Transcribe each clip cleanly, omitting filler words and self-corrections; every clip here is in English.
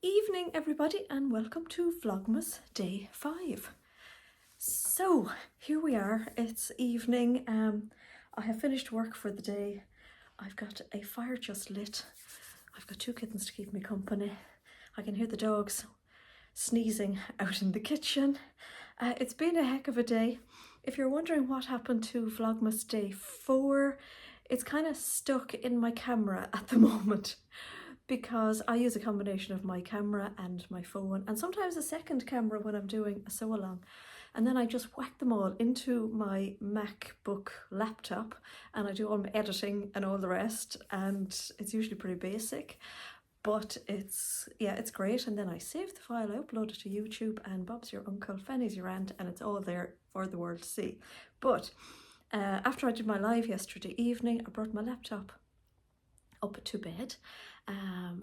Evening everybody, and welcome to Vlogmas day 5. So here we are, it's evening. I have finished work for the day. I've got a fire just lit. I've got 2 kittens to keep me company. I can hear the dogs sneezing out in the kitchen. It's been a heck of a day. If you're wondering what happened to Vlogmas day 4, it's kind of stuck in my camera at the moment, because I use a combination of my camera and my phone, and sometimes a second camera when I'm doing a sew along. And then I just whack them all into my MacBook laptop and I do all my editing and all the rest, and it's usually pretty basic, but it's great. And then I save the file, I upload it to YouTube, and Bob's your uncle, Fanny's your aunt, and it's all there for the world to see. But after I did my live yesterday evening, I brought my laptop up to bed.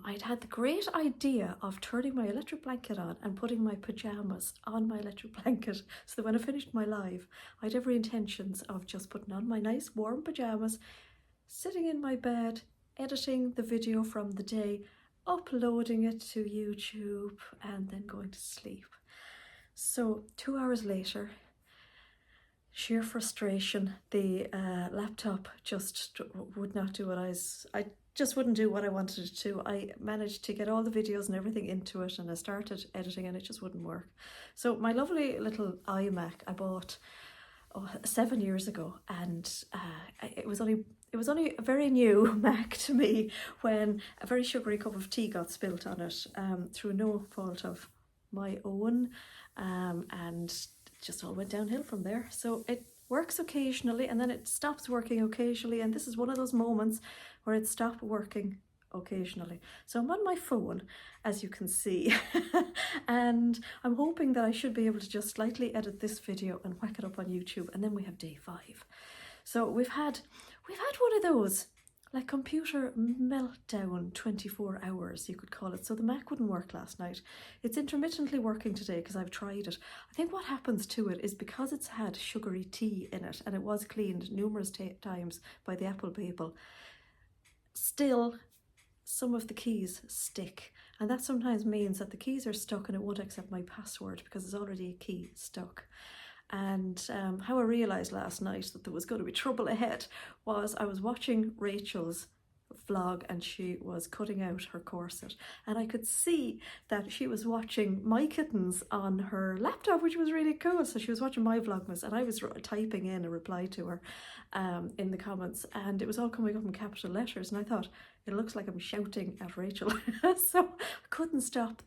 I'd had the great idea of turning my electric blanket on and putting my pajamas on my electric blanket, so that when I finished my live, I had every intentions of just putting on my nice warm pajamas, sitting in my bed, editing the video from the day, uploading it to YouTube, and then going to sleep. So 2 hours later, sheer frustration, the laptop just would not do what I just wouldn't do what I wanted it to. I managed to get all the videos and everything into it, and I started editing and it just wouldn't work. So my lovely little iMac I bought 7 years ago, and it was only a very new Mac to me when a very sugary cup of tea got spilt on it, through no fault of my own, and it just all went downhill from there. So it works occasionally and then it stops working occasionally, and this is one of those moments where it stopped working occasionally. So I'm on my phone, as you can see, and I'm hoping that I should be able to just slightly edit this video and whack it up on YouTube, and then we have day 5. So we've had one of those, like, computer meltdown 24 hours, you could call it. So the Mac wouldn't work last night. It's intermittently working today because I've tried it. I think what happens to it is because it's had sugary tea in it and it was cleaned numerous times by the Apple people, still some of the keys stick, and that sometimes means that the keys are stuck and it won't accept my password because there's already a key stuck. And how I realised last night that there was going to be trouble ahead was I was watching Rachel's vlog and she was cutting out her corset, and I could see that she was watching my kittens on her laptop, which was really cool. So she was watching my Vlogmas and I was typing in a reply to her in the comments, and it was all coming up in capital letters, and I thought, it looks like I'm shouting at Rachel. So I couldn't stop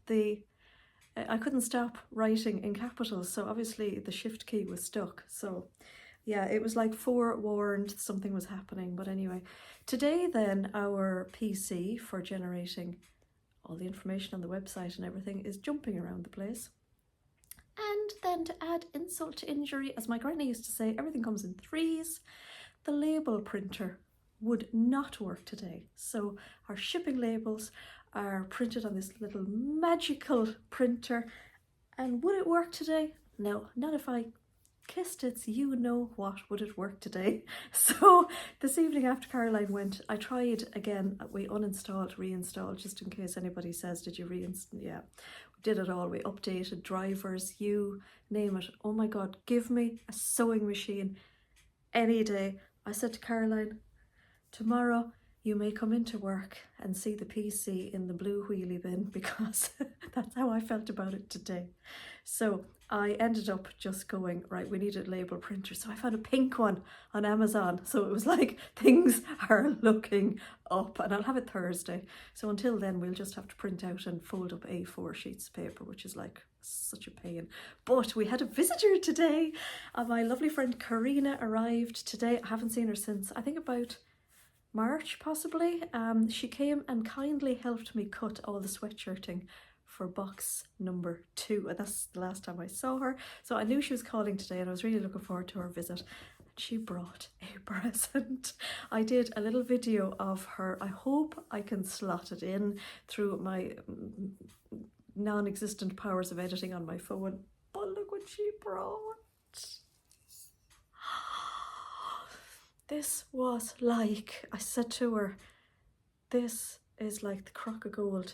writing in capitals, so obviously the shift key was stuck. So yeah, it was like forewarned something was happening. But anyway, today then our PC for generating all the information on the website and everything is jumping around the place. And then, to add insult to injury, as my granny used to say, everything comes in threes. The label printer would not work today. So our shipping labels are printed on this little magical printer, and would it work today? No, not if I kissed its you know what would it work today. So this evening after Caroline went, I tried again. We uninstalled, reinstalled, just in case anybody says, did you reinstall? Yeah, we did it all. We updated drivers, you name it. Oh my god, give me a sewing machine any day. I said to Caroline, tomorrow you may come into work and see the PC in the blue wheelie bin, because that's how I felt about it today. So I ended up just going, right, we need a label printer. So I found a pink one on Amazon. So it was like, things are looking up, and I'll have it Thursday. So until then, we'll just have to print out and fold up A4 sheets of paper, which is like such a pain. But we had a visitor today. My lovely friend Karina arrived today. I haven't seen her since, I think, about March possibly. She came and kindly helped me cut all the sweatshirting for box number 2, and that's the last time I saw her. So I knew she was calling today and I was really looking forward to her visit. She brought a present. I did a little video of her. I hope I can slot it in through my non-existent powers of editing on my phone. But look what she brought. This was like, I said to her, this is like the crock of gold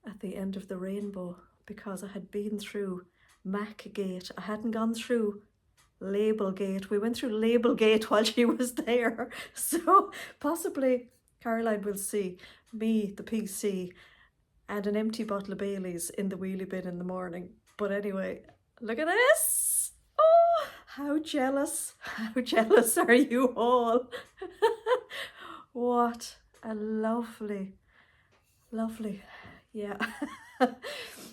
at the end of the rainbow because I had been through Mac Gate. I hadn't gone through Label Gate. We went through Label Gate while she was there. So possibly Caroline will see me, the PC, and an empty bottle of Baileys in the wheelie bin in the morning. But anyway, look at this. Oh, how jealous. How jealous are you all? What a lovely, yeah.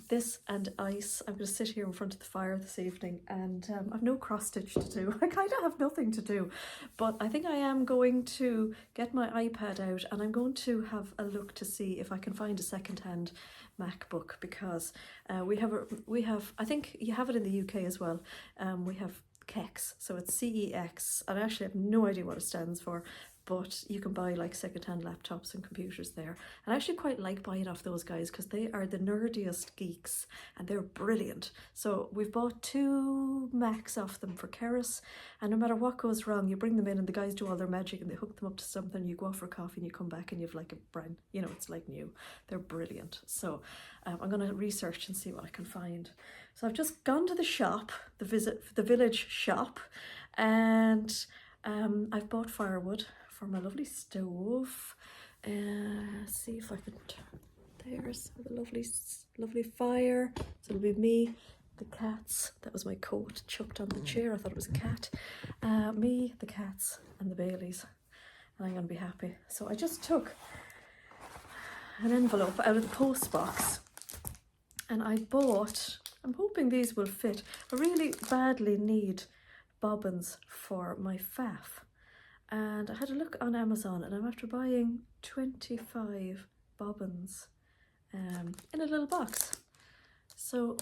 This and ice. I'm going to sit here in front of the fire this evening, and I've no cross stitch to do. I kind of have nothing to do, but I think I am going to get my iPad out and I'm going to have a look to see if I can find a second-hand MacBook, because we have I think you have it in the UK as well. We have CEX, so it's CEX, and I actually have no idea what it stands for, but you can buy like second-hand laptops and computers there. And I actually quite like buying off those guys because they are the nerdiest geeks and they're brilliant. So we've bought 2 Macs off them for Keris, and no matter what goes wrong, you bring them in and the guys do all their magic and they hook them up to something. You go out for coffee and you come back and you've like a brand, you know, it's like new. They're brilliant. So I'm going to research and see what I can find. So I've just gone to the shop, the village shop, and I've bought firewood for my lovely stove. See if I can turn. There's the lovely fire. So it'll be me, the cats. That was my coat chucked on the chair. I thought it was a cat. Me, the cats, and the Baileys. And I'm going to be happy. So I just took an envelope out of the post box and I bought, I'm hoping these will fit. I really badly need bobbins for my faff, and I had a look on Amazon and I'm after buying 25 bobbins in a little box. So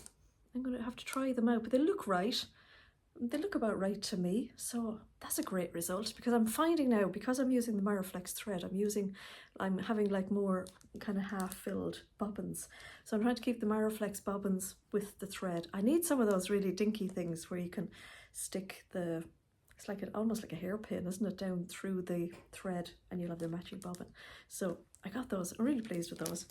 I'm going to have to try them out, but they look right. They look about right to me, so that's a great result, because I'm finding now, because I'm using the Maraflex thread, I'm having like more kind of half-filled bobbins. So I'm trying to keep the Maraflex bobbins with the thread. I need some of those really dinky things where you can stick the, it's like almost like a hairpin, isn't it, down through the thread, and you'll have the matching bobbin. So I got those. I'm really pleased with those.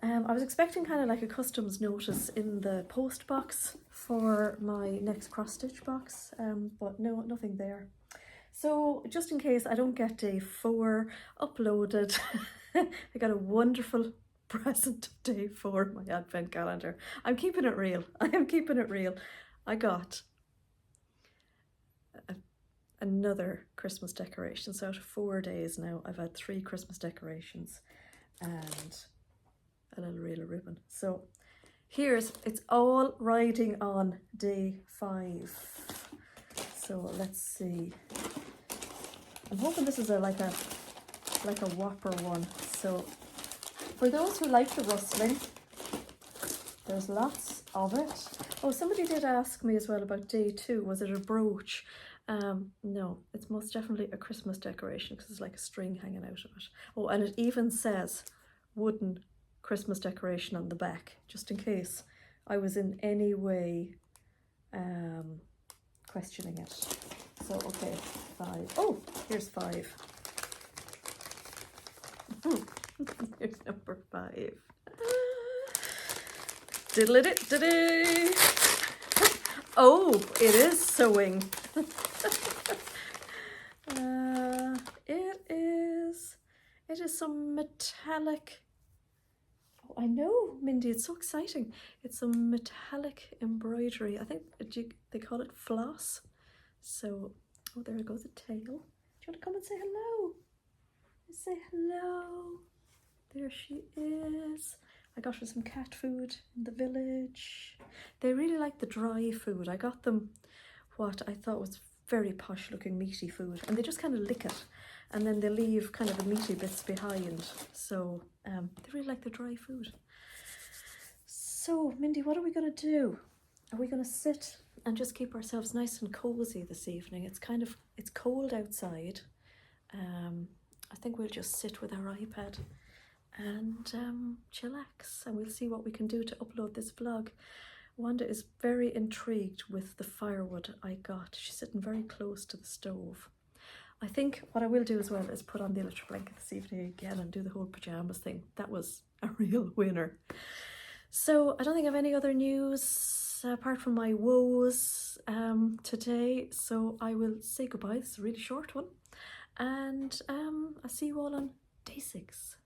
I was expecting kind of like a customs notice in the post box for my next cross stitch box, but no, nothing there. So just in case I don't get day 4 uploaded, I got a wonderful present of day 4, my advent calendar. I'm keeping it real. I am keeping it real. I got another Christmas decoration. So out of 4 days now, I've had 3 Christmas decorations and a little reel of ribbon. So it's all riding on day 5. So let's see. I'm hoping this is like a whopper one. So for those who like the rustling, there's lots of it. Oh, somebody did ask me as well about day 2. Was it a brooch? No, it's most definitely a Christmas decoration because there's like a string hanging out of it. Oh, and it even says wooden Christmas decoration on the back, just in case I was in any way questioning it. So okay, 5. Oh, here's 5. Here's number 5. Diddle-it-diddle. Oh, it is sewing. It is some metallic. Oh, I know, Mindy, it's so exciting. It's some metallic embroidery. I think they call it floss. So, oh, there goes the tail. Do you want to come and say hello? Say hello. There she is. I got her some cat food in the village. They really like the dry food. I got them what I thought was very posh looking meaty food, and they just kind of lick it and then they leave kind of the meaty bits behind. So they really like the dry food. So Mindy, what are we going to do? Are we going to sit and just keep ourselves nice and cozy this evening? It's cold outside. I think we'll just sit with our iPad and chillax, and we'll see what we can do to upload this vlog. Wanda is very intrigued with the firewood I got. She's sitting very close to the stove. I think what I will do as well is put on the electric blanket this evening again and do the whole pajamas thing. That was a real winner. So I don't think I have any other news apart from my woes today. So I will say goodbye. This is a really short one. And I'll see you all on day 6.